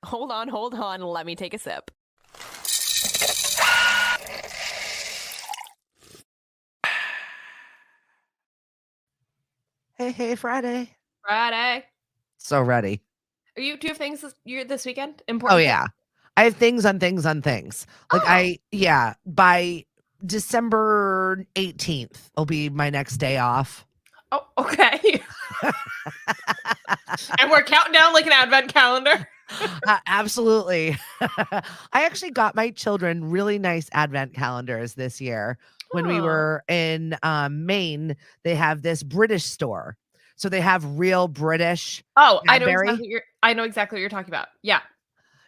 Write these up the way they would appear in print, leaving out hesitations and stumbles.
Hold on. Let me take a sip. Hey, Friday. Friday. So ready. Do you have things this weekend? Oh, Important things? yeah. I have things on things on things. By December 18th will be my next day off. Oh, okay. And we're counting down like an advent calendar. Absolutely. I actually got my children really nice advent calendars this year. When we were in Maine, they have this British store. So they have real British Oh, Cadbury. I know exactly what you're talking about. Yeah.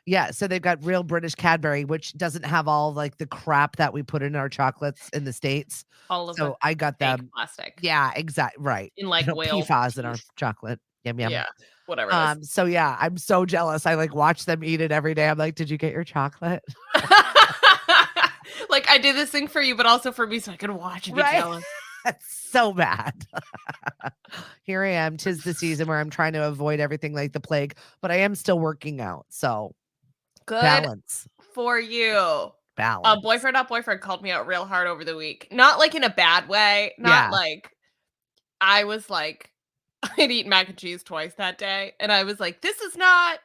Yeah, so they've got real British Cadbury, which doesn't have all like the crap that we put in our chocolates in the States. All of the So I got fake them. plastic. Yeah, exactly. Right. In like whale PFAS in our teeth. chocolate. Yum yum. Yeah. Whatever it is. So yeah, I'm so jealous. I like watch them eat it every day. I'm like, did you get your chocolate? Like I did this thing for you, but also for me so I could watch and be jealous. That's so bad. Here I am. 'Tis the season where I'm trying to avoid everything like the plague, but I am still working out. So Good balance. for you. Balance. Boyfriend called me out real hard over the week. Not like in a bad way. Not like I was like, I'd eaten mac and cheese twice that day. And I was like, this is not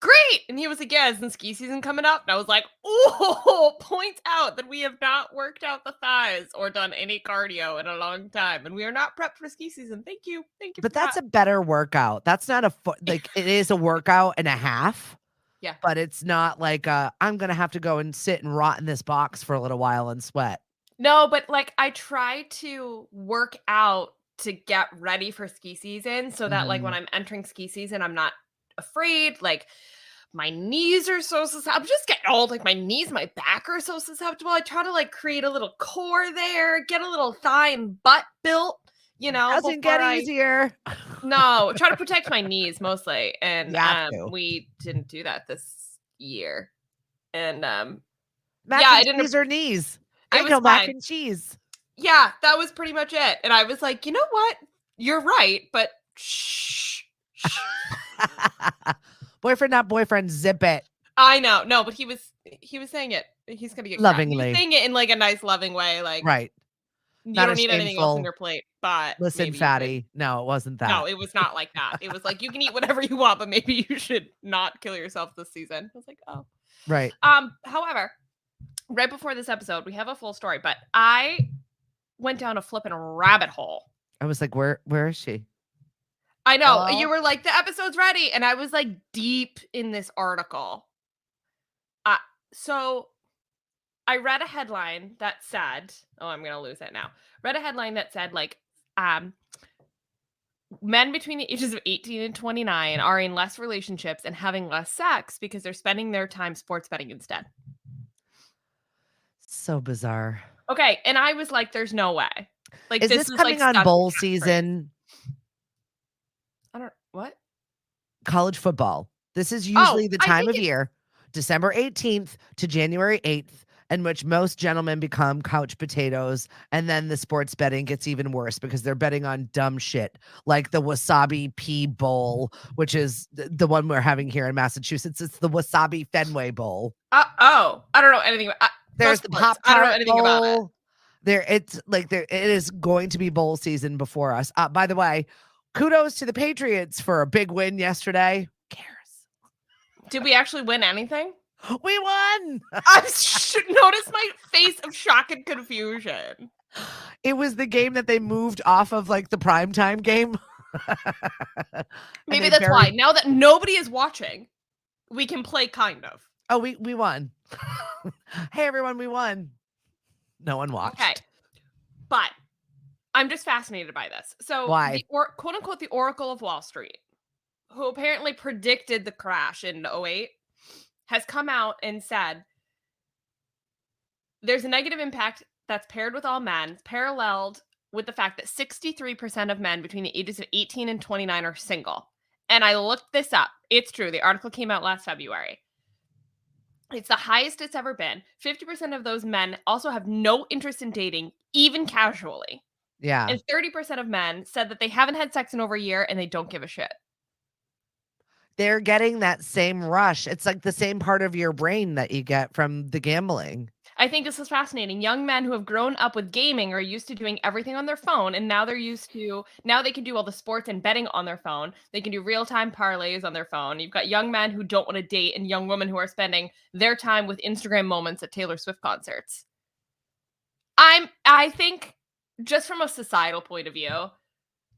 great. And he was like, yeah, isn't ski season coming up? And I was like, oh, point out that we have not worked out the thighs or done any cardio in a long time. And we are not prepped for ski season. Thank you. But that's a better workout. That's not like it is a workout and a half. Yeah. But it's not like I'm going to have to go and sit and rot in this box for a little while and sweat. No, but like I try to work out to get ready for ski season so that like when I'm entering ski season, I'm not afraid. Like my knees are so susceptible. I'm just getting old. Like my knees, my back are so susceptible. I try to like create a little core there, get a little thigh and butt built, Doesn't get easier. No, try to protect my knees mostly. And we didn't do that this year. And mac and cheese or knees. I know mac and cheese. Yeah, that was pretty much it. And I was like, you know what? You're right, but shh. Boyfriend, not boyfriend, zip it. I know. No, but he was saying it. He's gonna get lovingly. He was saying it in like a nice, loving way. Like right. You don't need anything else on your plate, but listen, fatty. No, it wasn't that. No, it was not like that. It was like you can eat whatever you want, but maybe you should not kill yourself this season. I was like, oh. Right. However, right before this episode, we have a full story, but I went down a flipping rabbit hole. I was like, where is she? I know. Hello? You were like, the episode's ready. And I was like deep in this article. So I read a headline that said, oh, I'm going to lose it now. Read a headline that said like, men between the ages of 18 and 29 are in less relationships and having less sex because they're spending their time sports betting instead. So bizarre. Okay. And I was like, there's no way. Like, is this coming on bowl season? What? College football. This is usually the time of year, December 18th to January 8th, in which most gentlemen become couch potatoes. And then the sports betting gets even worse because they're betting on dumb shit like the Wasabi Pea Bowl, which is the one we're having here in Massachusetts. It's the Wasabi Fenway Bowl. I don't know anything about There's the Pop Tart. I don't know anything about it. It is going to be bowl season before us. By the way, kudos to the Patriots for a big win yesterday. Who cares? Did we actually win anything? We won. I noticed my face of shock and confusion. It was the game that they moved off of like the primetime game. Maybe that's why. Now that nobody is watching, we can play kind of. Oh, we won. Hey, everyone, we won. No one watched. Okay. But I'm just fascinated by this. So why? Quote unquote, the Oracle of Wall Street, who apparently predicted the crash in 2008, has come out and said there's a negative impact that's paired with all men, paralleled with the fact that 63% of men between the ages of 18 and 29 are single. And I looked this up. It's true. The article came out last February. It's the highest it's ever been. 50% of those men also have no interest in dating, even casually. Yeah. And 30% of men said that they haven't had sex in over a year and they don't give a shit. they're getting that same rush. It's like the same part of your brain that you get from the gambling. I think this is fascinating. Young men who have grown up with gaming are used to doing everything on their phone, and now now they can do all the sports and betting on their phone. They can do real-time parlays on their phone. You've got young men who don't want to date and young women who are spending their time with Instagram moments at Taylor Swift concerts. I think just from a societal point of view,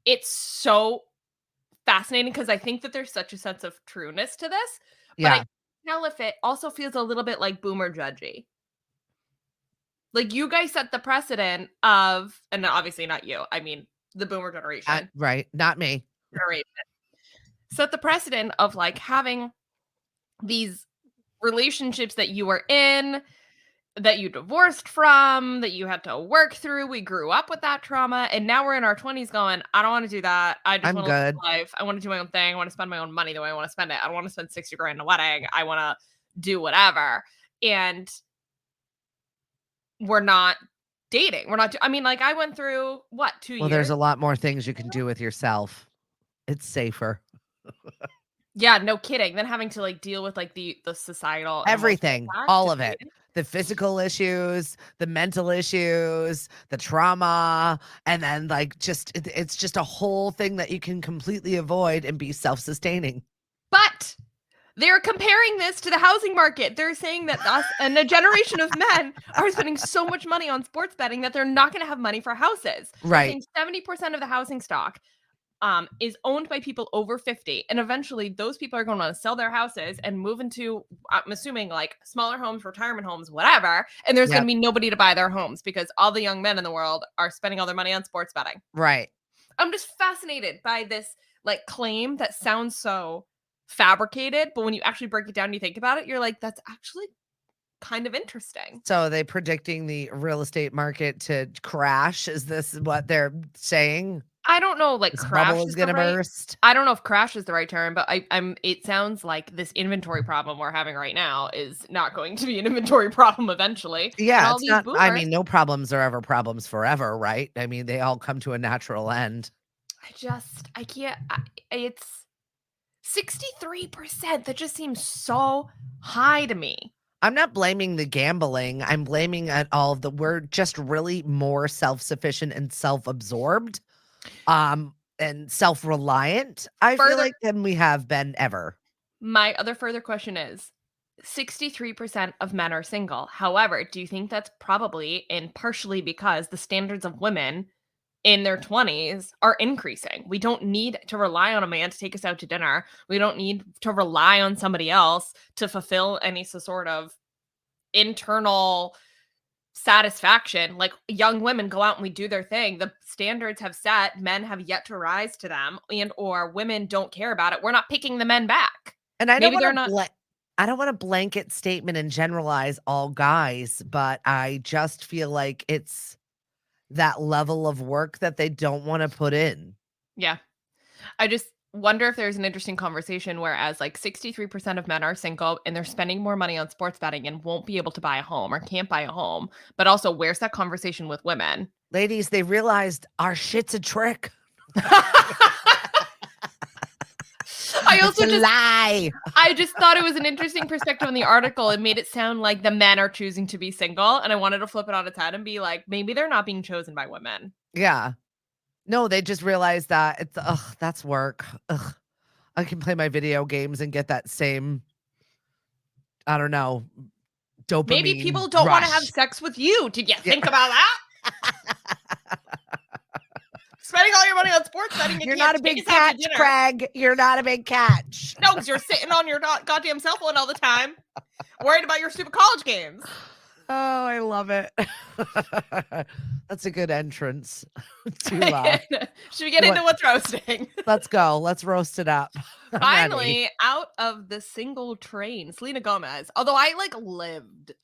it's so fascinating because I think that there's such a sense of trueness to this, but I can't tell if it also feels a little bit like boomer judgy. Like, you guys set the precedent of, and obviously not you, I mean, the boomer generation. Right, not me. Generation. Set the precedent of, like, having these relationships that you were in, that you divorced from, that you had to work through. We grew up with that trauma, and now we're in our 20s going, I don't want to do that. I just want to live life. I want to do my own thing. I want to spend my own money the way I want to spend it. I don't want to spend 60 grand on a wedding. I want to do whatever. And we're not dating. We're not, I mean, like, I went through, 2 years? Well, there's a lot more things you can do with yourself. It's safer. Yeah, no kidding. Then having to, like, deal with, like, the societal everything, all of it. The physical issues, the mental issues, the trauma, and then, like, it's just a whole thing that you can completely avoid and be self-sustaining. But they're comparing this to the housing market. They're saying that us and a generation of men are spending so much money on sports betting that they're not going to have money for houses. Right. 70% of the housing stock is owned by people over 50. And eventually those people are going to sell their houses and move into, I'm assuming, like, smaller homes, retirement homes, whatever. And there's going to be nobody to buy their homes because all the young men in the world are spending all their money on sports betting. Right. I'm just fascinated by this, like, claim that sounds so fabricated, but when you actually break it down and you think about it, you're like, that's actually kind of interesting. So are they predicting the real estate market to crash? Is this what they're saying? I don't know, like, this crash bubble is gonna burst. I don't know if crash is the right term, but I'm it sounds like this inventory problem we're having right now is not going to be an inventory problem evenally. Yeah, it's not, I mean, no problems are ever problems forever, right? I mean, they all come to a natural end. I can't, it's 63%. That just seems so high to me. I'm not blaming the gambling. I'm blaming at all of we're just really more self-sufficient and self-absorbed, and self-reliant, I feel like, than we have been ever. My other further question is, 63% of men are single. However, do you think that's probably and partially because the standards of women in their 20s are increasing? We don't need to rely on a man to take us out to dinner. We don't need to rely on somebody else to fulfill any sort of internal satisfaction. Like, young women go out and we do their thing. The standards have set. Men have yet to rise to them, and or women don't care about it. We're not picking the men back. And I don't want a blanket statement and generalize all guys, but I just feel like it's that level of work that they don't want to put in. Yeah. I just wonder if there's an interesting conversation whereas, like, 63% of men are single and they're spending more money on sports betting and won't be able to buy a home or can't buy a home. But also, where's that conversation with women? Ladies, they realized our shit's a trick. Lie. I just thought it was an interesting perspective in the article. It made it sound like the men are choosing to be single, and I wanted to flip it on its head and be like, maybe they're not being chosen by women. Yeah. No, they just realized that it's, that's work. I can play my video games and get that same, I don't know, dopamine. Maybe people don't want to have sex with you. Did you think about that? Spending all your money on sports betting. You're not a big catch, Craig. You're not a big catch. No, because you're sitting on your goddamn cell phone all the time, worried about your stupid college games. Oh, I love it. That's a good entrance. Should we get into what's roasting? Let's go. Let's roast it up. Finally, out of the single train, Selena Gomez. Although I, like,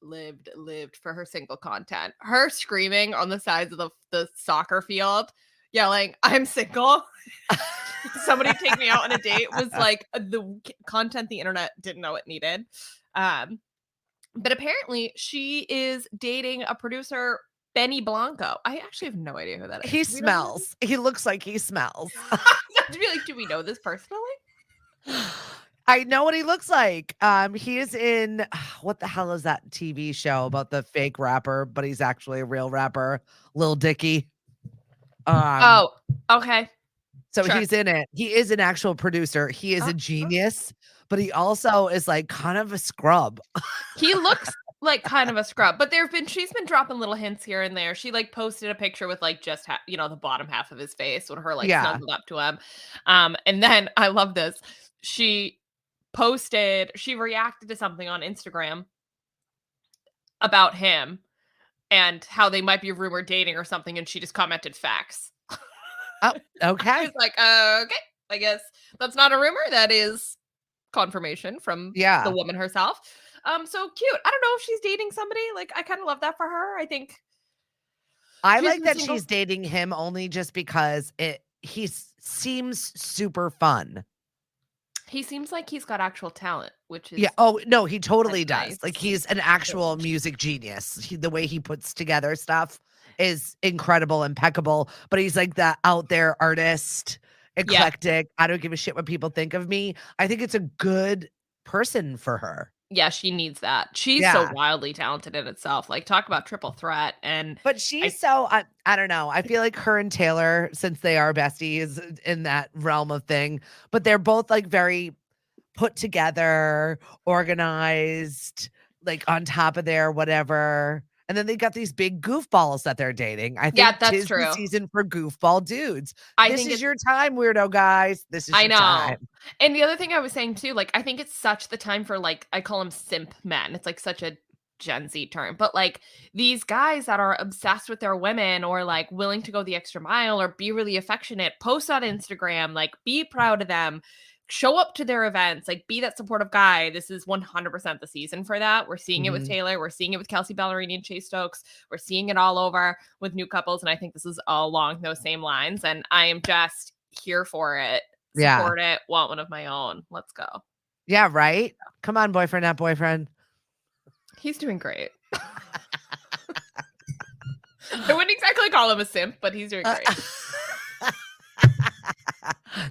lived for her single content. Her screaming on the sides of the soccer field, yelling, "I'm single." Somebody take me out on a date was like the content the internet didn't know it needed. But apparently she is dating a producer, Benny Blanco. I actually have no idea who that is. He smells. He looks like he smells. To be like, do we know this personally? I know what he looks like. He is in what the hell is that TV show about the fake rapper, but he's actually a real rapper, Lil Dicky. Oh, okay. So Sure. he's in it. He is an actual producer. He is a genius, but he also is like kind of a scrub. He looks like kind of a scrub, but she's been dropping little hints here and there. She like posted a picture with like just the bottom half of his face with her like Yeah. snuggled up to him. And then I love this. She reacted to something on Instagram about him and how they might be rumored dating or something, and she just commented facts. Oh, okay. I was like, okay, I guess that's not a rumor. That is confirmation from the woman herself. So cute. I don't know if she's dating somebody. Like, I kind of love that for her. I think I like that she's dating him only just because he seems super fun. He seems like he's got actual talent, which is Oh no, he totally does. nice. Like he's an actual music genius. The way he puts together stuff is incredible, impeccable. But he's like that out there artist, eclectic. I don't give a shit what people think of me. I think it's a good person for her. Yeah, she needs that. She's so wildly talented in itself. Like, talk about triple threat. But she's I don't know. I feel like her and Taylor, since they are besties in that realm of thing, but they're both like very put together, organized, like on top of their whatever. And then they got these big goofballs that they're dating. I think that's tis true. the season for goofball dudes. I this think is your time, weirdo guys. This is your time. And the other thing I was saying too, like, I think it's such the time for, like, I call them simp men. It's like such a Gen Z term, but like these guys that are obsessed with their women or like willing to go the extra mile or be really affectionate, post on Instagram, like be proud of them, show up to their events, like be that supportive guy. This is 100% the season for that. We're seeing it with Taylor. We're seeing it with Kelsey Ballerini and Chase Stokes. We're seeing it all over with new couples. And I think this is all along those same lines. And I am just here for it. Support it. Want one of my own. Let's go. Yeah, right? Come on, boyfriend, not boyfriend. He's doing great. I wouldn't exactly call him a simp, but he's doing great.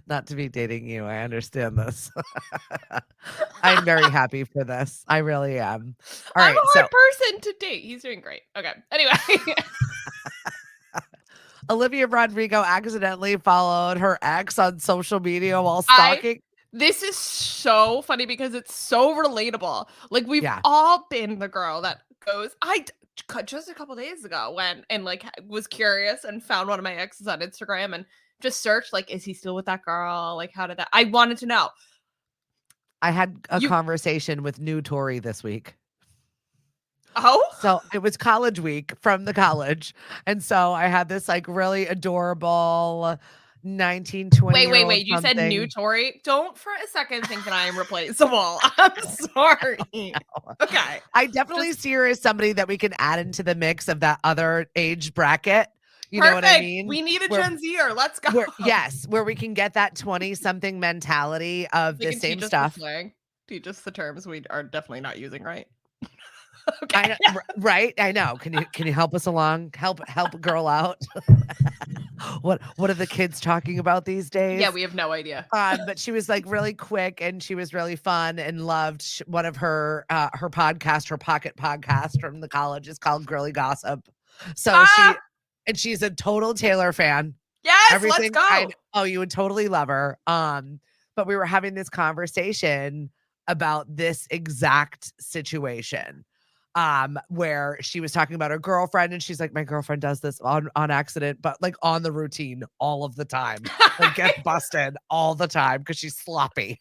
Not to be dating you. I understand this. I'm very happy for this. I really am. All right. I'm a hard person to date. He's doing great. Okay. Anyway. Olivia Rodrigo accidentally followed her ex on social media while stalking. This is so funny because it's so relatable. Like, we've all been the girl that goes, just a couple days ago was curious and found one of my exes on Instagram and just searched, like, is he still with that girl? Like, how did that? I wanted to know. I had a conversation with new Tori this week. Oh? So it was college week from the college. And so I had this like really adorable 19, 20 Wait. You said new Tori? Don't for a second think that I am replaceable. I'm sorry. Okay. I definitely see her as somebody that we can add into the mix of that other age bracket. You know what I mean? We need a Gen Zer. Let's go. Where we can get that 20-something mentality of the same stuff. Teach us the terms we are definitely not using, right? Okay. Right? I know. Can you help us along? Help a girl out. What are the kids talking about these days? Yeah, we have no idea. But she was like really quick and she was really fun and loved one of her podcast, her pocket podcast from the college is called Girly Gossip. So she's a total Taylor fan. Yes, let's go. You would totally love her. But we were having this conversation about this exact situation. Where she was talking about her girlfriend and she's like, my girlfriend does this on accident, but like on the routine all of the time. Like gets busted all the time because she's sloppy.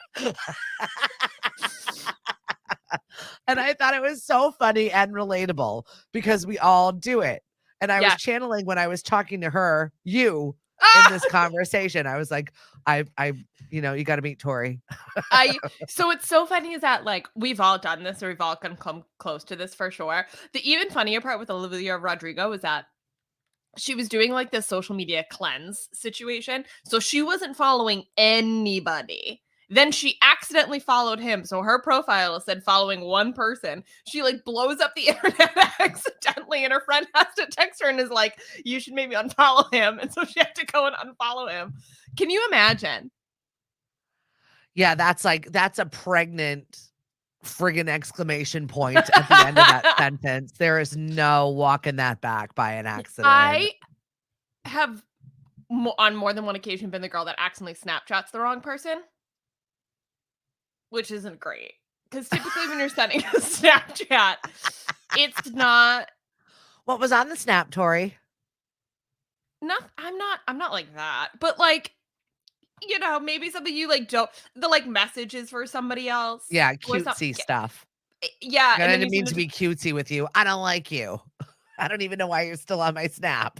And I thought it was so funny and relatable because we all do it. And I was channeling when I was talking to her, in this conversation. I was like, you got to meet Tori. So it's so funny is that like we've all done this or we've all come close to this for sure. The even funnier part with Olivia Rodrigo is that she was doing like this social media cleanse situation. So she wasn't following anybody. Then she accidentally followed him. So her profile said following one person. She like blows up the internet accidentally and her friend has to text her and is like, you should maybe unfollow him. And so she had to go and unfollow him. Can you imagine? Yeah, that's a pregnant friggin' exclamation point at the end of that sentence. There is no walking that back by an accident. I have on more than one occasion been the girl that accidentally Snapchats the wrong person, which isn't great. Because typically when you're sending a Snapchat, it's not. What was on the snap, Tori? No, I'm not like that. But like, maybe something you like don't the like messages for somebody else. Yeah, cutesy stuff. Yeah. And then it means to be cutesy with you. I don't like you. I don't even know why you're still on my snap.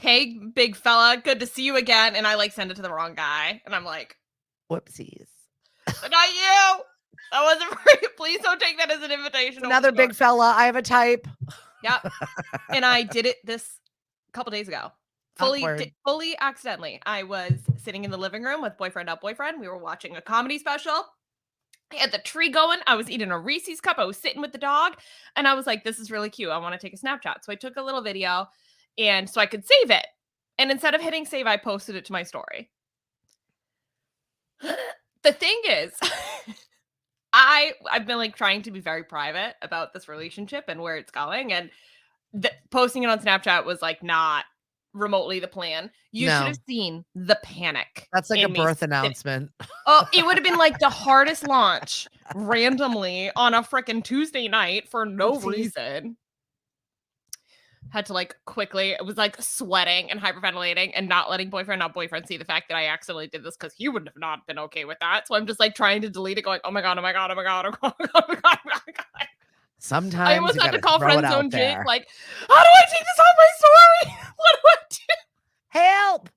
Hey, big fella, good to see you again. And I like send it to the wrong guy. And I'm like, whoopsies. Not you. That wasn't right. Please don't take that as an invitation. Another big fella. I have a type. Yep. And I did it this couple days ago. Fully accidentally. I was sitting in the living room with boyfriend. We were watching a comedy special. I had the tree going. I was eating a Reese's cup. I was sitting with the dog. And I was like, this is really cute. I want to take a Snapchat. So I took a little video and so I could save it. And instead of hitting save, I posted it to my story. The thing is, I've been like trying to be very private about this relationship and where it's going. And posting it on Snapchat was like not remotely the plan. You should have seen the panic. That's like a birth announcement. Oh, it would have been like the hardest launch randomly on a freaking Tuesday night for no reason. Had to like quickly, it was like sweating and hyperventilating and not letting boyfriend see the fact that I accidentally did this because he would have not been okay with that. So I'm just like trying to delete it, going, oh my God. Sometimes I almost had to call friend zone Jake, there. like, how do I take this off my story? What do I do? Help!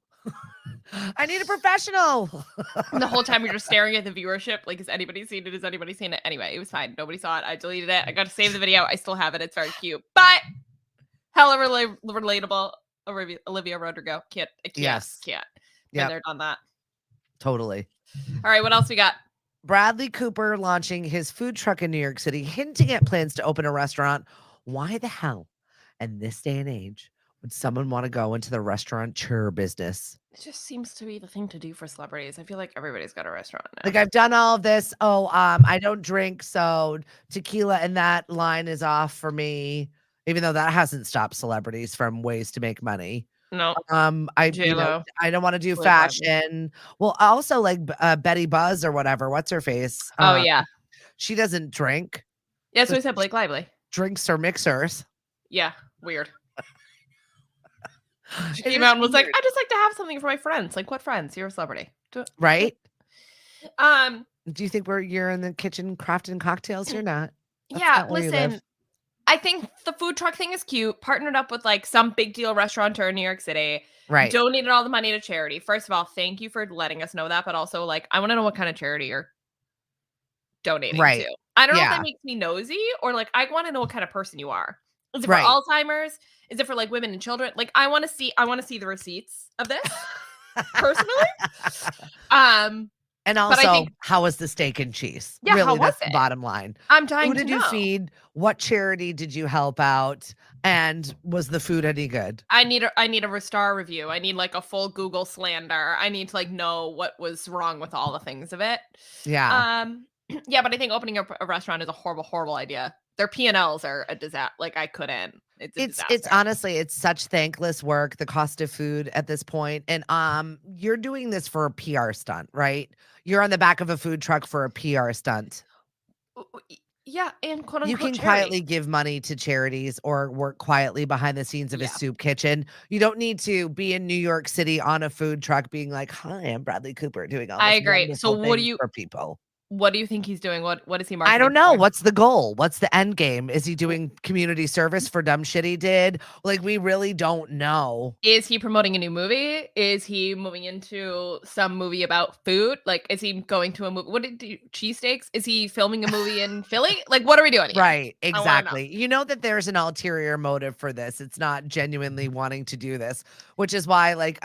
I need a professional. And the whole time you're just staring at the viewership, like, has anybody seen it? Has anybody seen it? Anyway, it was fine. Nobody saw it. I deleted it. I got to save the video. I still have it. It's very cute, but hella relatable. Olivia Rodrigo. Can't. Yes. Can't. Yeah. Been there, done that. Totally. All right. What else we got? Bradley Cooper launching his food truck in New York City, hinting at plans to open a restaurant. Why the hell, in this day and age, would someone want to go into the restaurateur business? It just seems to be the thing to do for celebrities. I feel like everybody's got a restaurant now. Like, I've done all of this. I don't drink, so tequila in that line is off for me, even though that hasn't stopped celebrities from ways to make money. No. I don't want to do fashion. Well, also like Betty Buzz or whatever. What's her face? Oh yeah. She doesn't drink. Yeah, so I said Blake Lively. Drinks or mixers. Yeah, weird. She came out and was like, I just like to have something for my friends. Like, what friends? You're a celebrity. Right? Do you think you're in the kitchen crafting cocktails? You're not. That's listen. I think the food truck thing is cute. Partnered up with like some big deal restaurateur in New York City. Right. Donated all the money to charity. First of all, thank you for letting us know that. But also, like, I want to know what kind of charity you're donating to. I don't know if that makes me nosy or like I want to know what kind of person you are. Is it for Alzheimer's? Is it for like women and children? Like, I want to see the receipts of this personally. And also, how was the steak and cheese? Yeah, really, how was that's it? The bottom line. I'm dying to know. Who did you feed? What charity did you help out? And was the food any good? I need a star review. I need like a full Google slander. I need to like know what was wrong with all the things of it. Yeah. Yeah, but I think opening a restaurant is a horrible, horrible idea. Their P&Ls are a disaster. Like, I couldn't. It's honestly, it's such thankless work, the cost of food at this point. And you're doing this for a PR stunt, right? You're on the back of a food truck for a PR stunt. Yeah, and quote unquote, you can charity. quietly give money to charities or work quietly behind the scenes of a soup kitchen. You don't need to be in New York City on a food truck being like, hi, I'm Bradley Cooper doing all this. I agree. So what do you for people? What do you think he's doing? What is he marketing? I don't know. For? What's the goal? What's the end game? Is he doing community service for dumb shit he did? Like, we really don't know. Is he promoting a new movie? Is he moving into some movie about food? Like, is he going to a movie? What did he do? Cheesesteaks? Is he filming a movie in Philly? Like, what are we doing here? Right. Exactly. You know that there's an ulterior motive for this. It's not genuinely wanting to do this, which is why, like,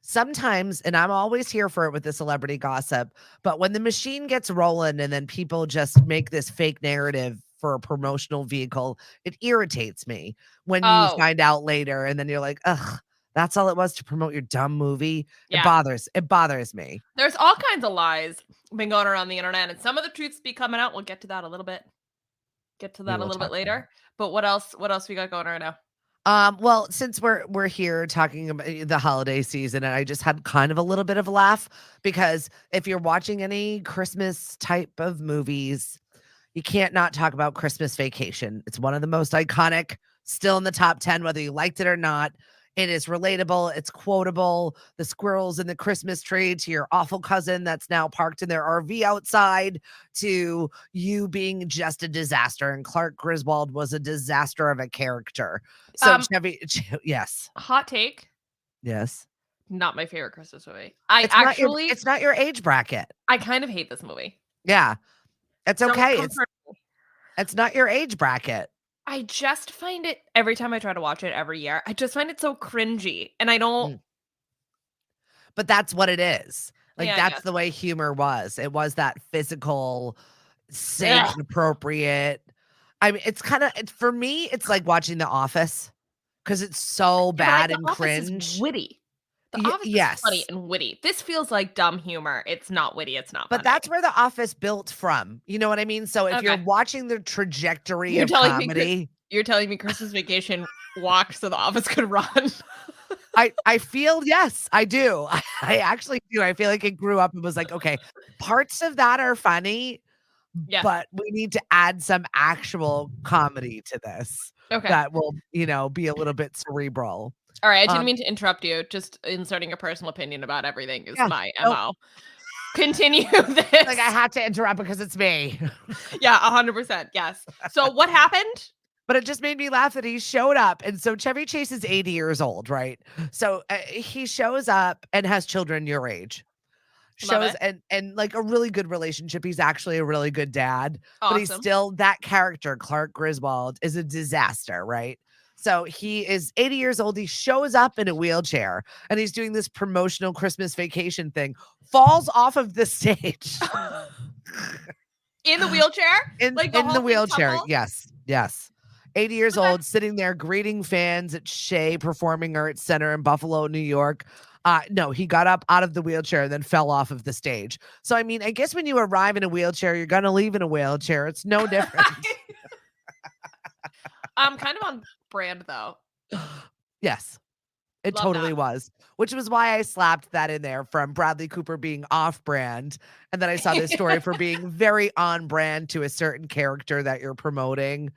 sometimes, and I'm always here for it with the celebrity gossip, but when the machine gets rolling and then people just make this fake narrative for a promotional vehicle, it irritates me when you find out later and then you're like, ugh, That's all it was, to promote your dumb movie. It Yeah. bothers me. There's all kinds of lies been going around the internet, and some of the truths be coming out. We'll get to that a little bit. Get to We that a will little bit talk about later. But what else we got going right now? Well, since we're here talking about the holiday season, and I just had kind of a little bit of a laugh because if you're watching any Christmas type of movies, you can't not talk about Christmas Vacation. It's one of the most iconic, still in the top 10, whether you liked it or not. It is relatable. It's quotable. The squirrels in the Christmas tree, to your awful cousin that's now parked in their RV outside, to you being just a disaster. And Clark Griswold was a disaster of a character. So yes. Hot take. Yes. Not my favorite Christmas movie. It's not your age bracket. I kind of hate this movie. Yeah. It's okay. It's not your age bracket. I just find it, every time I try to watch it every year, I just find it so cringy. And I don't. But that's what it is. Like, Yeah, that's the way humor was. It was that physical, safe, and appropriate. I mean, for me, it's like watching The Office because it's so bad and cringe. Office is witty. The Office is funny and witty. This feels like dumb humor. It's not witty. It's not funny. But that's where The Office built from. You know what I mean? So if you're watching the trajectory of comedy. You're telling me Christmas Vacation walked so The Office could run? I feel, yes, I do. I actually do. I feel like it grew up and was like, okay, parts of that are funny, but we need to add some actual comedy to this. Okay. That will, be a little bit cerebral. All right, I didn't mean to interrupt you. Just inserting a personal opinion about everything is my MO. Continue this. Like, I had to interrupt because it's me. Yeah, 100%. Yes. So what happened? But it just made me laugh that he showed up. And so Chevy Chase is 80 years old, right? So he shows up and has children your age. And like a really good relationship. He's actually a really good dad. Awesome. But he's still, that character, Clark Griswold, is a disaster, right? So he is 80 years old. He shows up in a wheelchair and he's doing this promotional Christmas Vacation thing, falls off of the stage. In the wheelchair? In the wheelchair. Yes. 80 years old, sitting there greeting fans at Shea Performing Arts Center in Buffalo, New York. No, he got up out of the wheelchair and then fell off of the stage. So, I mean, I guess when you arrive in a wheelchair, you're going to leave in a wheelchair. It's no different. Kind of on brand, though. Yes, it totally was, which was why I slapped that in there from Bradley Cooper being off brand. And then I saw this story for being very on brand to a certain character that you're promoting.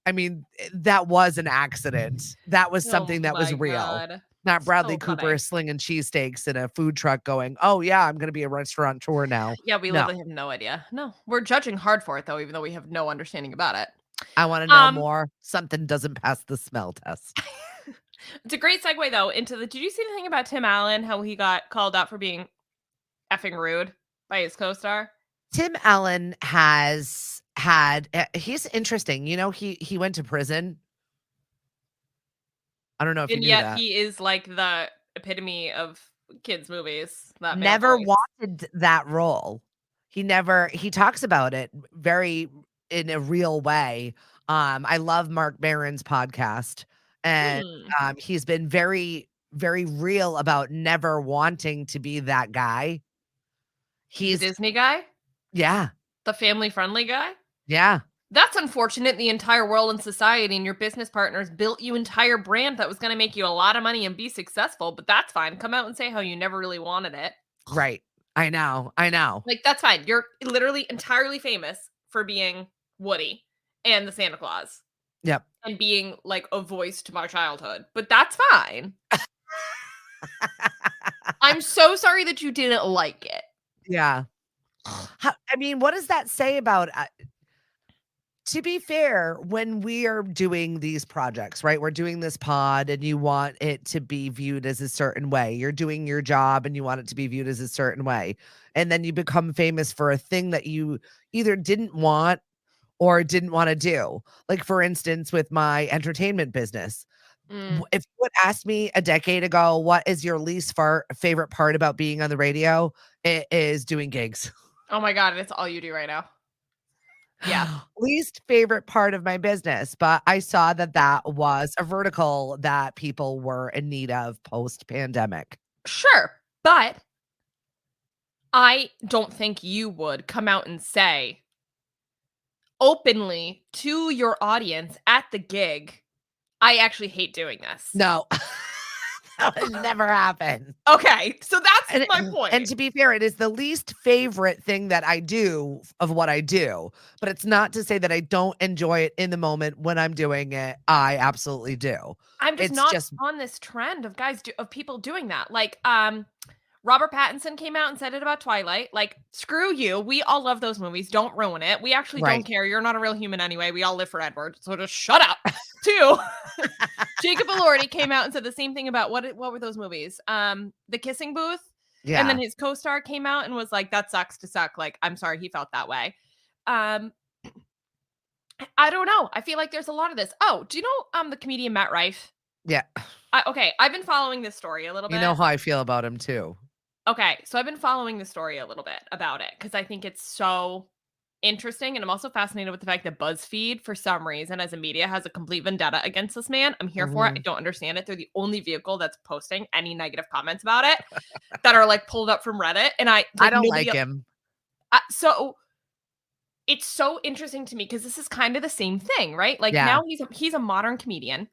I mean, that was an accident. That was something that was real. God. Not Bradley Cooper slinging cheesesteaks in a food truck going, oh, yeah, I'm going to be a restaurateur now. Yeah, we literally have no idea. No, we're judging hard for it, though, even though we have no understanding about it. I want to know more. Something doesn't pass the smell test. It's a great segue, though, into did you see anything about Tim Allen, how he got called out for being effing rude by his co-star? Tim Allen he's interesting. He went to prison. I don't know if you knew that. And yet he is like the epitome of kids' movies. That never wanted that role. He talks about it very in a real way. I love Mark Maron's podcast. And he's been very, very real about never wanting to be that guy. He's the Disney guy? Yeah. The family-friendly guy? Yeah. That's unfortunate. The entire world and society and your business partners built you entire brand that was going to make you a lot of money and be successful, but that's fine. Come out and say how you never really wanted it. Right. I know. Like, that's fine. You're literally entirely famous for being Woody and the Santa Claus. Yep. And being like a voice to my childhood, but that's fine. I'm so sorry that you didn't like it. Yeah. I mean, what does that say about to be fair, when we are doing these projects, right? We're doing this pod and you want it to be viewed as a certain way. You're doing your job and you want it to be viewed as a certain way. And then you become famous for a thing that you either didn't want or didn't want to do. Like, for instance, with my entertainment business. If you would ask me a decade ago, what is your least favorite part about being on the radio? It is doing gigs. Oh my God, it's all you do right now. Yeah. Least favorite part of my business, but I saw that that was a vertical that people were in need of post-pandemic. Sure, but I don't think you would come out and say openly to your audience at the gig, "I actually hate doing this." No. That would never happen. Okay, so that's my And point. to be fair, it is the least favorite thing that I do of what I do, but it's not to say that I don't enjoy it in the moment when I'm doing it. I absolutely do. I'm just It's not just on this trend of of people doing that. Like, Robert Pattinson came out and said it about Twilight. Like, screw you. We all love those movies. Don't ruin it. We actually don't right. care. You're not a real human anyway. We all live for Edward. So just shut up. Two, Jacob Elordi came out and said the same thing about what were those movies? The Kissing Booth. And then Yeah. his co-star came out and was like, that sucks to suck. Like, I'm sorry he felt that way. Um, I don't know. I feel like there's a lot of this. Oh, do you know the comedian Matt Rife? Yeah. Okay, I've been following this story a little You bit. know how I feel about him too. Okay, so I've been following the story a little bit about it because I think it's so interesting, and I'm also fascinated with the fact that BuzzFeed, for some reason, as a media, has a complete vendetta against this man. I'm here for it. I Mhm. don't understand it. They're the only vehicle that's posting any negative comments about it that are like pulled up from Reddit, and I like don't nobody. like him. So it's so interesting to me because this is kind of the same thing, right? Like Yeah. now he's a modern comedian.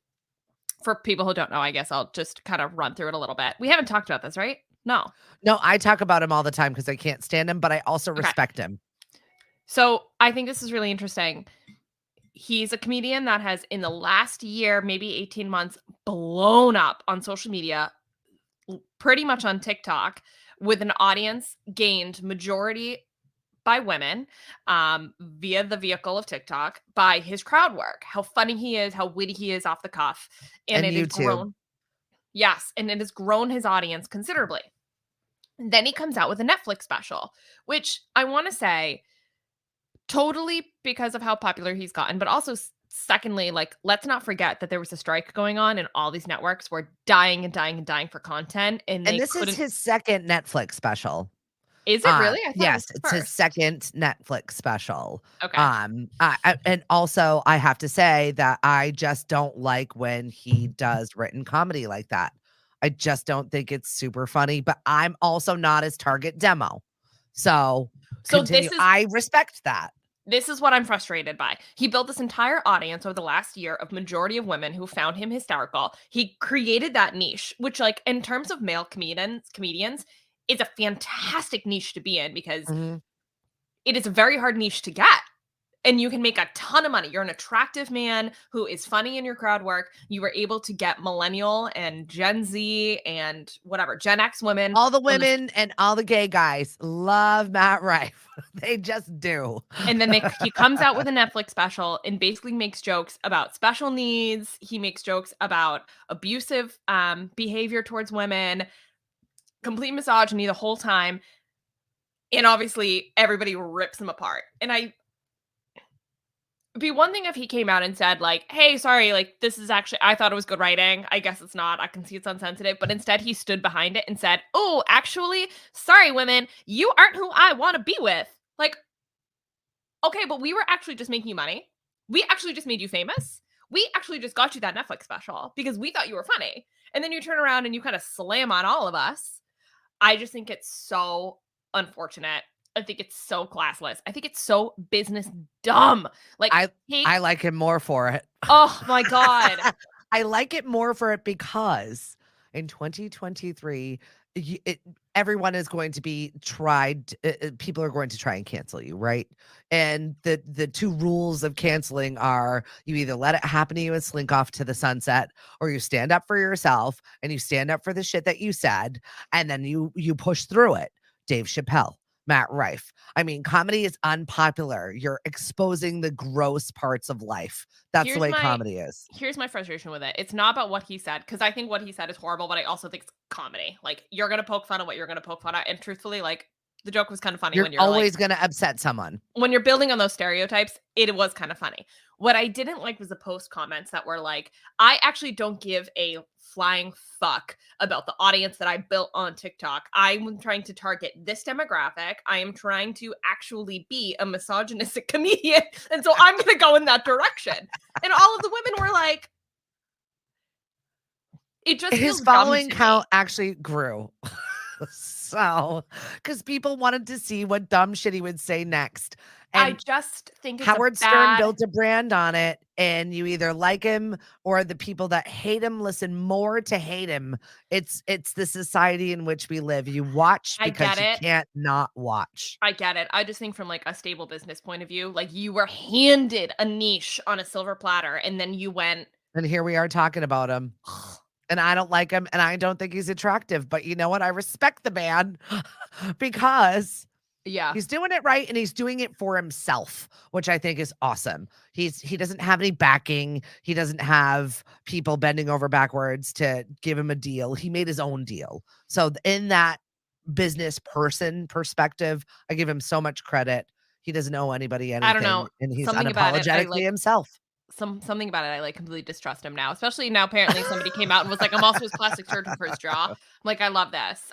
For people who don't know, I guess I'll just kind of run through it a little bit. We haven't talked about this, right? No. No, I talk about him all the time because I can't stand him, but I also Okay. respect him. So I think this is really interesting. He's a comedian that has, in the last year, maybe 18 months, blown up on social media, pretty much on TikTok, with an audience gained majority by women via the vehicle of TikTok by his crowd work, how funny he is, how witty he is off the cuff. And And it has YouTube. grown. Yes. And it has grown his audience considerably. And then he comes out with a Netflix special, which I want to say totally because of how popular he's gotten, but also secondly, like, let's not forget that there was a strike going on and all these networks were dying and dying and dying for content and And they this is couldn't. his second Netflix special. Is it really? I thought it was Yes, his it's his first. second Netflix special. Okay. And also I have to say that I just don't like when he does written comedy like that. I just don't think it's super funny, but I'm also not his target demo. So So continue. I respect that. this is what I'm frustrated by. He built this entire audience over the last year of majority of women who found him hysterical. He created that niche, which, like, in terms of male comedians, is a fantastic niche to be in because Mhm. it is a very hard niche to get. And you can make a ton of money. You're an attractive man who is funny in your crowd work. You were able to get millennial and Gen Z and whatever, Gen X women All the on this. women and all the gay guys love Matt Rife. They just do. And then he comes out with a Netflix special and basically makes jokes about special needs. He makes jokes about abusive behavior towards women, complete misogyny the whole time. And obviously everybody rips him apart. And it'd be one thing if he came out and said, like, hey, sorry, like, this is actually, I thought it was good writing. I guess it's not. I can see it's unsensitive. But instead, he stood behind it and said, oh, actually, sorry, women, you aren't who I want to be with. Like, okay, but we were actually just making you money. We actually just made you famous. We actually just got you that Netflix special because we thought you were funny. And then you turn around and you kind of slam on all of us. I just think it's so unfortunate. I think it's so classless. I think it's so business dumb. Like, I like him more for it. oh my God. I like it more for it because in 2023, everyone is going to be tried. People are going to try and cancel you, right? And the two rules of canceling are you either let it happen to you and slink off to the sunset, or you stand up for yourself and you stand up for the shit that you said, and then you push through it. Dave Chappelle, Matt Rife. I mean, comedy is unpopular. You're exposing the gross parts of life. That's the way comedy is. Here's my frustration with it. It's not about what he said, because I think what he said is horrible, but I also think it's comedy. Like, you're going to poke fun at what you're going to poke fun at. And truthfully, like, the joke was kind of funny You're when you're always like, going to upset someone. when you're building on those stereotypes, it was kind of funny. What I didn't like was the post comments that were like, I actually don't give a flying fuck about the audience that I built on TikTok. I'm trying to target this demographic. I am trying to actually be a misogynistic comedian. And so I'm going to go in that direction. And all of the women were like, it just his following count actually grew. So, because people wanted to see what dumb shit he would say next. And I just think it's Howard Stern built a brand on it, and you either like him or the people that hate him listen more to hate him. It's the society in which we live. You watch because you can't not watch. I get it. I just think from like a stable business point of view, like you were handed a niche on a silver platter and then you went. And here we are talking about him. And I don't like him, and I don't think he's attractive. But you know what? I respect the man because he's doing it right, and he's doing it for himself, which I think is awesome. He doesn't have any backing. He doesn't have people bending over backwards to give him a deal. He made his own deal. So in that business person perspective, I give him so much credit. He doesn't owe anybody anything. I don't know. And he's unapologetically himself. Something about it, I like completely distrust him now, especially now apparently somebody came out and was like, I'm also his plastic surgeon for his jaw. I'm like, I love this.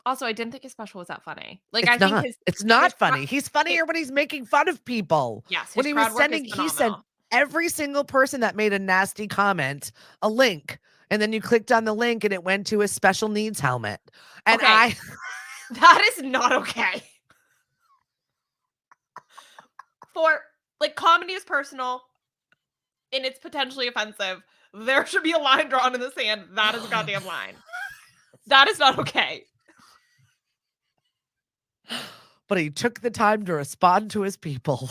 Also, I didn't think his special was that funny. Like, it's not funny. He's funnier when he's making fun of people. Yes. When he sent every single person that made a nasty comment a link. And then you clicked on the link and it went to a special needs helmet. And that is not okay. For like, comedy is personal and it's potentially offensive. There should be a line drawn in the sand. That is a goddamn line. That is not okay. But he took the time to respond to his people.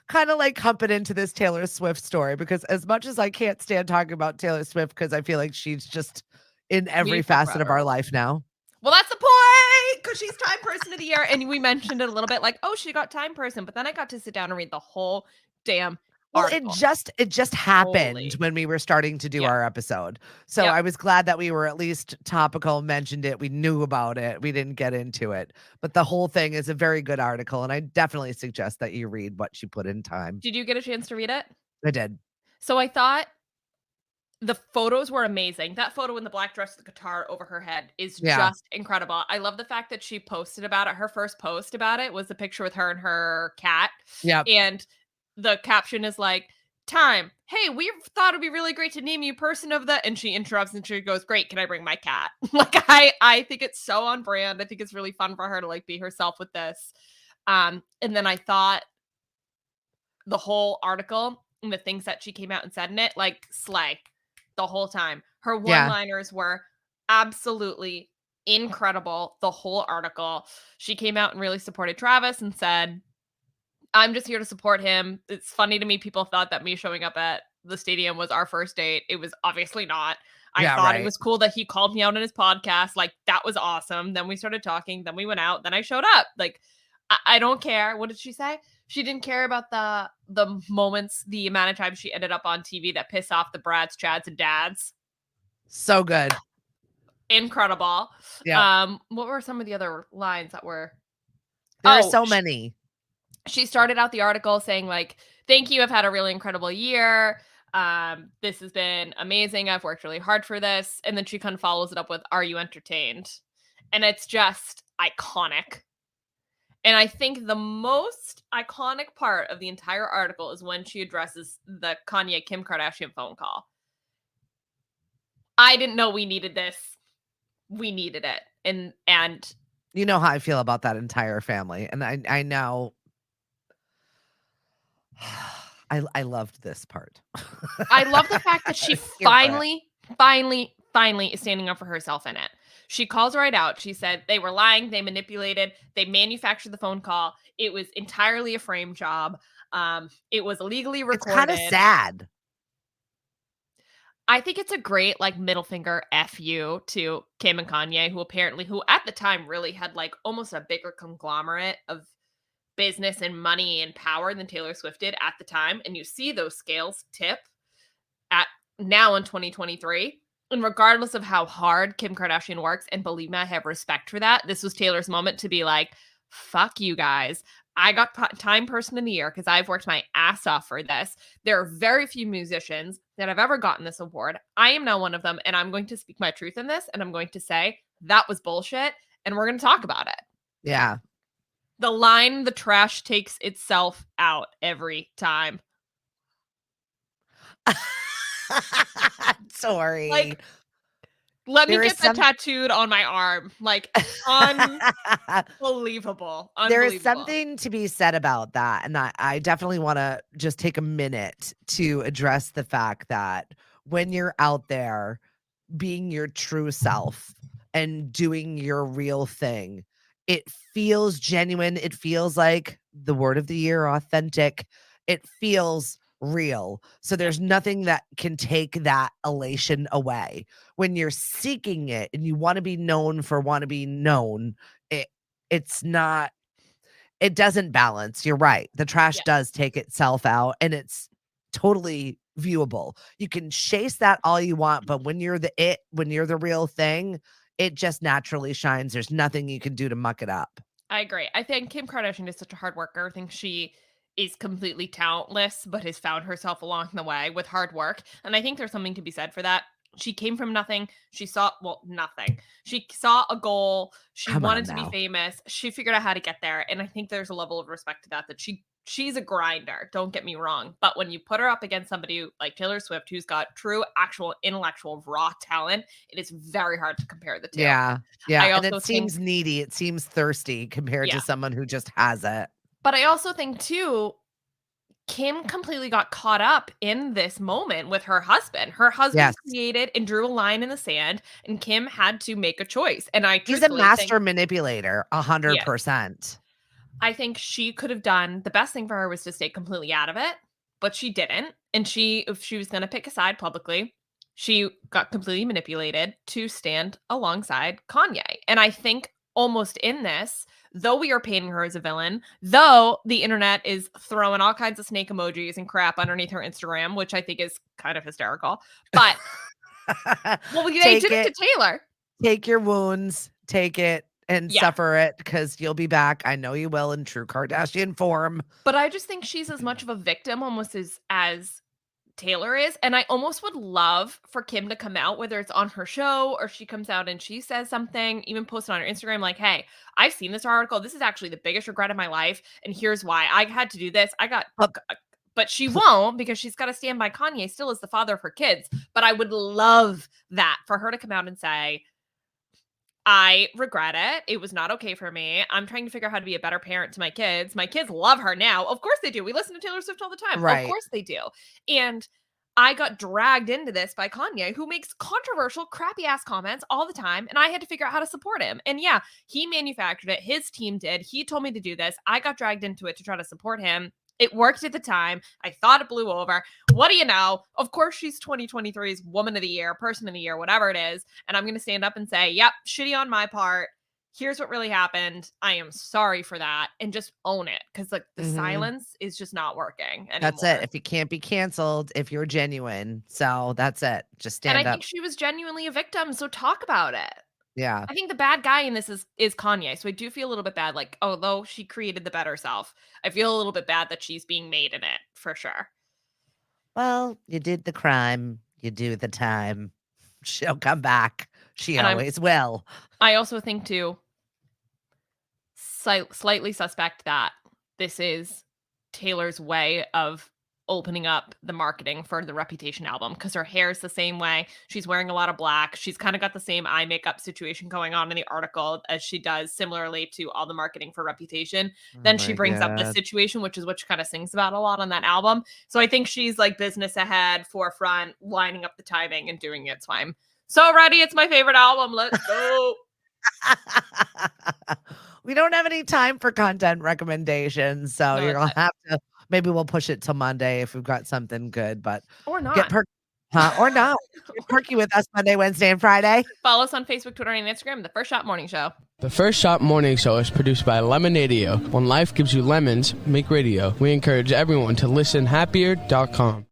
Kind of like humping into this Taylor Swift story, because as much as I can't stand talking about Taylor Swift because I feel like she's just in every facet of our life now. Well, that's the point, because she's Time Person of the Year, and we mentioned it a little bit, like, oh, she got Time Person, but then I got to sit down and read the whole damn article. Well, it just happened when we were starting to do our episode, so I was glad that we were at least topical, mentioned it, we knew about it, we didn't get into it, but the whole thing is a very good article, and I definitely suggest that you read what she put in Time. Did you get a chance to read it? I did. So I thought the photos were amazing. That photo in the black dress with the guitar over her head is just incredible. I love the fact that she posted about it. Her first post about it was the picture with her and her cat. Yeah. And the caption is like, Time, hey, we thought it'd be really great to name you person of the, and she interrupts and she goes, great, can I bring my cat? Like, I think it's so on brand. I think it's really fun for her to like be herself with this. And then I thought the whole article and the things that she came out and said in it, like, slay. The whole time. Her one-liners were absolutely incredible. The whole article. She came out and really supported Travis and said, I'm just here to support him. It's funny to me. People thought that me showing up at the stadium was our first date. It was obviously not. I thought it was cool that he called me out on his podcast. Like, that was awesome. Then we started talking. Then we went out. Then I showed up. Like, I don't care. What did she say? She didn't care about the moments, the amount of times she ended up on TV that piss off the Brads, Chads, and Dads. So good. Incredible. Yeah. What were some of the other lines that were? There are so many. She started out the article saying, like, thank you. I've had a really incredible year. This has been amazing. I've worked really hard for this. And then she kind of follows it up with, are you entertained? And it's just iconic. And I think the most iconic part of the entire article is when she addresses the Kanye Kim Kardashian phone call. I didn't know we needed this. We needed it. And you know how I feel about that entire family. And I know I loved this part. I love the fact that she finally is standing up for herself in it. She calls right out. She said they were lying. They manipulated. They manufactured the phone call. It was entirely a frame job. It was illegally recorded. It's kind of sad. I think it's a great like middle finger F you to Kim and Kanye, who at the time really had like almost a bigger conglomerate of business and money and power than Taylor Swift did at the time. And you see those scales tip at now in 2023. And regardless of how hard Kim Kardashian works, and believe me, I have respect for that, this was Taylor's moment to be like, fuck you guys. I got Time Person of the Year because I've worked my ass off for this. There are very few musicians that have ever gotten this award. I am now one of them, and I'm going to speak my truth in this, and I'm going to say that was bullshit, and we're going to talk about it. Yeah. The line, the trash takes itself out every time. Sorry. Like, let me get that tattooed on my arm. Like, unbelievable. There is something to be said about that. And I definitely want to just take a minute to address the fact that when you're out there being your true self and doing your real thing, it feels genuine. It feels like the word of the year, authentic. It feels real. So there's nothing that can take that elation away. When you're seeking it and you want to be known for want to be known, it's not, it doesn't balance. You're right. The trash does take itself out, and it's totally viewable. You can chase that all you want, but when you're when you're the real thing, it just naturally shines. There's nothing you can do to muck it up. I agree. I think Kim Kardashian is such a hard worker. I think she is completely talentless, but has found herself along the way with hard work. And I think there's something to be said for that. She came from nothing. She saw, nothing. She saw a goal. She wanted to be famous. She figured out how to get there. And I think there's a level of respect to that she's a grinder. Don't get me wrong. But when you put her up against somebody like Taylor Swift, who's got true, actual, intellectual, raw talent, it is very hard to compare the two. Yeah. Yeah. And it seems needy. It seems thirsty compared to someone who just has it. But I also think, too, Kim completely got caught up in this moment with her husband. Her husband created and drew a line in the sand, and Kim had to make a choice. And he's a master manipulator, 100%. I think she could have done, the best thing for her was to stay completely out of it, but she didn't. And if she was going to pick a side publicly, she got completely manipulated to stand alongside Kanye. And I think almost in this, though we are painting her as a villain, though the internet is throwing all kinds of snake emojis and crap underneath her Instagram, which I think is kind of hysterical. But they did it to Taylor. Take your wounds, take it and suffer it, because you'll be back. I know you will, in true Kardashian form. But I just think she's as much of a victim almost as Taylor is. And I almost would love for Kim to come out, whether it's on her show or she comes out and she says something, even post it on her Instagram, like, hey, I've seen this article. This is actually the biggest regret of my life. And here's why. I had to do this. But she won't, because she's got to stand by Kanye still as the father of her kids. But I would love that for her to come out and say, I regret it. It was not okay for me. I'm trying to figure out how to be a better parent to my kids. My kids love her now. Of course they do. We listen to Taylor Swift all the time. Right. Of course they do. And I got dragged into this by Kanye, who makes controversial, crappy ass comments all the time. And I had to figure out how to support him. And yeah, he manufactured it. His team did. He told me to do this. I got dragged into it to try to support him. It worked at the time. I thought it blew over. What do you know? Of course, she's 2023's Woman of the Year, Person of the Year, whatever it is. And I'm going to stand up and say, yep, shitty on my part. Here's what really happened. I am sorry for that. And just own it. Because like the silence is just not working anymore. That's it. If you can't be canceled, if you're genuine. So that's it. Just stand up. And I think she was genuinely a victim. So talk about it. Yeah. I think the bad guy in this is Kanye. So I do feel a little bit bad. Like, although she created the better self, I feel a little bit bad that she's being made in it, for sure. Well, you did the crime. You do the time. She'll come back. She always will. I also think, too, slightly suspect that this is Taylor's way of opening up the marketing for the Reputation album, because her hair is the same way. She's wearing a lot of black. She's kind of got the same eye makeup situation going on in the article as she does similarly to all the marketing for Reputation. Then she brings up the situation, which is what she kind of sings about a lot on that album. So I think she's like business ahead, forefront, lining up the timing and doing it. So I'm so ready. It's my favorite album. Let's go. We don't have any time for content recommendations, so you're gonna have to. Maybe we'll push it till Monday if we've got something good, but or not. Or not. Get perky with us Monday, Wednesday, and Friday. Follow us on Facebook, Twitter, and Instagram. The First Shot Morning Show. The First Shot Morning Show is produced by Lemonadio. When life gives you lemons, make radio. We encourage everyone to listen happier.com.